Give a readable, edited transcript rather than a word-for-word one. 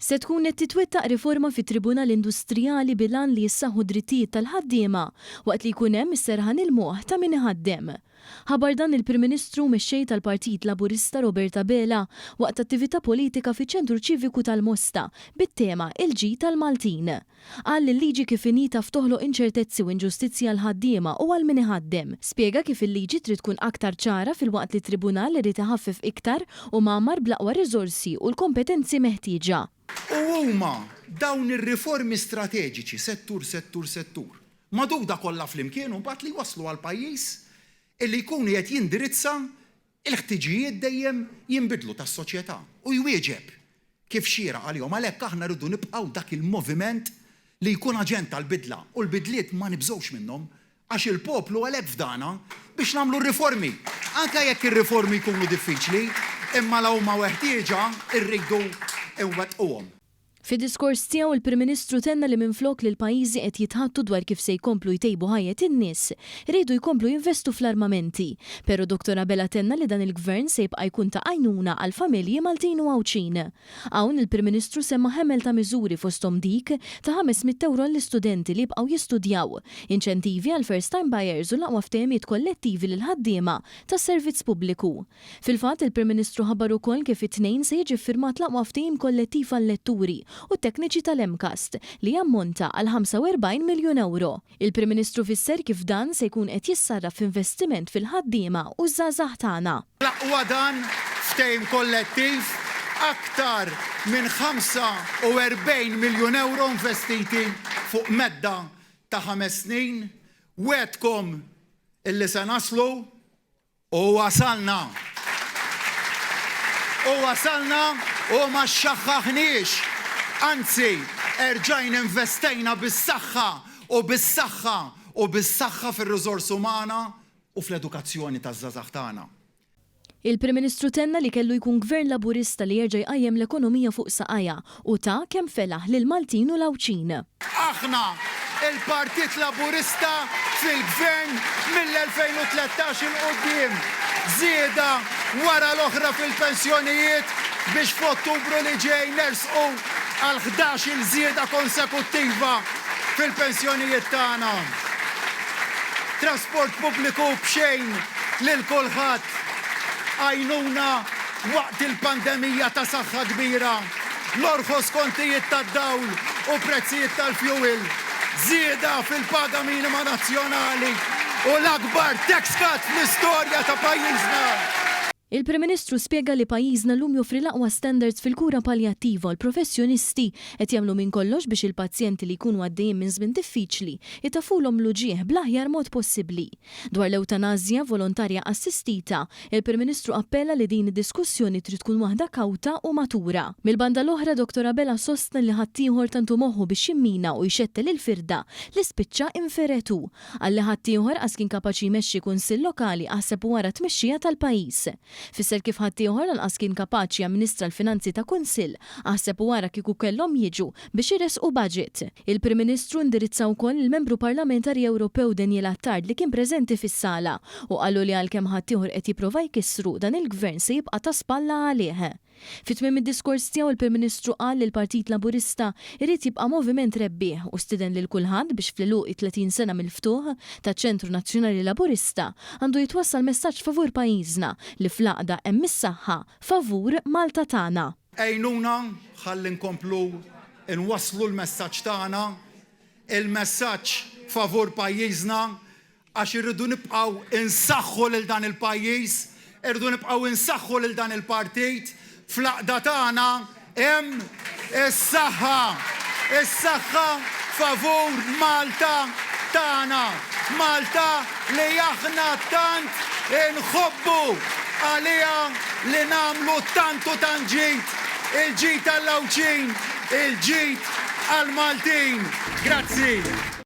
Se tkun qed titwettaq riforma fit-Tribunal Industrijali bilan li jissaħħu drittijiet tal-ħaddiema waqt li jkun hemm is-serħan il-moħħ ta' min iħaddem. Ħabar dan il-Prim Ministru mexxej tal-Partit Laburista Roberta Bela waqt attività politika fiċ-Ċentru Ċiviku tal-Mosta bit-tema Il-ġid tal-Maltin. Qal li l-liġi kif inhi taf toħloq inċertezzi u inġustizzja għal ħaddiema u għal min iħaddem. Spjega kif il-liġi trid tkun aktar ċara fil-waqt li tribunal irid iħaffef iktar u m'għammar bl-aqwa riżorsi u l-kompetenzi meħtieġa. U huma dawn ir-riformi strateġiċi settur. Maduda kollha flimkien u mbagħad li waslu għal pajjiż illi jkunu qed jindirizza il-ħtiġijiet dejjem jinbidlu tas-soċjetà u jwieġeb kif xira għalihom għalhekk aħna rridu nibqgħu dak il-moviment li jkun aġent tal-bidla u l-bidliet ma nibżgħux minnhom għax il-poplu għalhekk fdana biex nagħmlu r-riformi. Anke jekk ir-riformi jkunu diffiċli, imma l huma weħtieġa rridu iwettquhom. Fid-diskors tiegħu il-Prim Ministru tenna li minflok li l-pajjiżi qed jitħattu dwar kif se jkomplu jtejbu ħajjet in-nies, iridu jkomplu jinvestu fl-armamenti. Però Dottora Bela tenna li dan il-Gvern se jibqa' jkun ta' għajnuna għal familji Maltin u Għawċin. Hawn il-Prim Ministru semma ħemel ta' miżuri fosthom dik ta' 500 euro l-istudenti li jibqgħu jistudjaw, inċentivi għal first time buyers u l-aqwa ftehimiet kollettivi lil ħaddiema tas-servizz pubbliku. Fil-fatt il-Prim Ministru ħabbar ukoll kif it-tnejn se jiġi ffirmat l-aqwa ftehim kollettiv għal-letturi u t-tekniċi tal-MCAST li jammonta għal 45 miljun euro. Il-Prim Ministru fisser kif dan se jkun qed jissarraf f'investiment fil-ħaddiema u żgħażagħ tagħna. Laqwa dan ftehim kollettiv aktar minn 45 miljun euro investiti fuq medda ta' 5 snin, wetkom illi se naslu u wasalna. U ma xaħħaħniex. Anzi, erġajn investejna bis-saħħa fir-riżors umana u fl-edukazzjoni taż-żgħażagħ tagħna. Il-Prim Ministru tenna li kellu jkun Gvern Laburista li jerġa' jqajjem l-ekonomija fuq saqajja u ta' kemm felaħ lil Maltin u l-Għawċin. Aħna il-Partit Laburista fil-Gvern mill-2013 il-qudiem żieda wara l-oħra fil-pensjonijiet biex f'Ottubru li ġej nersqu għal 11 żieda konsekuttiva fil-pensjonijiet tagħna. Trasport pubbliku b'xejn lil kulħadd, għajnuna waqt il-pandemija ta' saħħa kbira, l-orħos kontijiet tad-dawl u prezzijiet tal-fuel, żieda fil-paga minima nazzjonali u l-akbar tax cut fl-istorja ta' pajjiżna. Il-Prim Ministru spjega li pajjiżna llum joffri l-aqwa standards fil-kura paljattiva u l-professjonisti qed jagħmlu minn kollox biex il-pazjenti li jkunu għaddejjin minn żmien diffiċli jitafulhom l-uġieħ bl-aħjar mod possibbli. Dwar l-ewtanazja volontarja assistita, il-Prim Ministru appella li din id-diskussjoni trid tkun waħda kawta u matura. Mill-banda l-oħra Dottora Bela sostna li ħaddieħor tantu moħħu biex jimmina u jxettel il-firda li spiċċa inferetu. Għalli ħaddieħor għas kien kapaċi jmexxi kunsill lokali aħseb wara tmexxija tal-pajjiż. Fisser kif ħaddieħor lanqas kien kapaċi jamministra l-finanzi ta' kunsill aħseb wara kieku kellhom jiġu biex iresqu budget. Il-Prim Ministru indirizza wkoll il-Membru Parlamentari Ewropew Daniel Attard li kien preżenti fis-sala u qalu li għalkemm ħaddieħor qed jipprova jkissru dan il-Gvern se jibqa' ta' spalla għalih. Fit-tmiem id-diskors tiegħu il-Prim Ministru qal li l-Partit Laburista jrid jibqa' moviment rebbieħ u stiden lil kulħadd biex fl-għeluq 30 sena mill-ftuħ taċ-Ċentru Nazzjonali Laburista għandu jitwassal messaġġ favur pajjiżna li fl-għaqda hemm is-saħħa favur Malta tagħna. Ejnuna ħalli nkomplu nwasslu l-messaġġ tagħna, il-messaġġ favur pajjiżna għax irridu nibqgħu insaħħu lil dan il-pajjiż, irridu nibqgħu insaħħu lil dan il-partit. Fl-aqda tagħna hemm is-saħħa favur Malta tagħna. Malta li aħna tant inħobbu għaliha li nagħmlu tantu ġid, il-ġid tal-Għawċin, il-ġid għall-Maltin. Grazzi.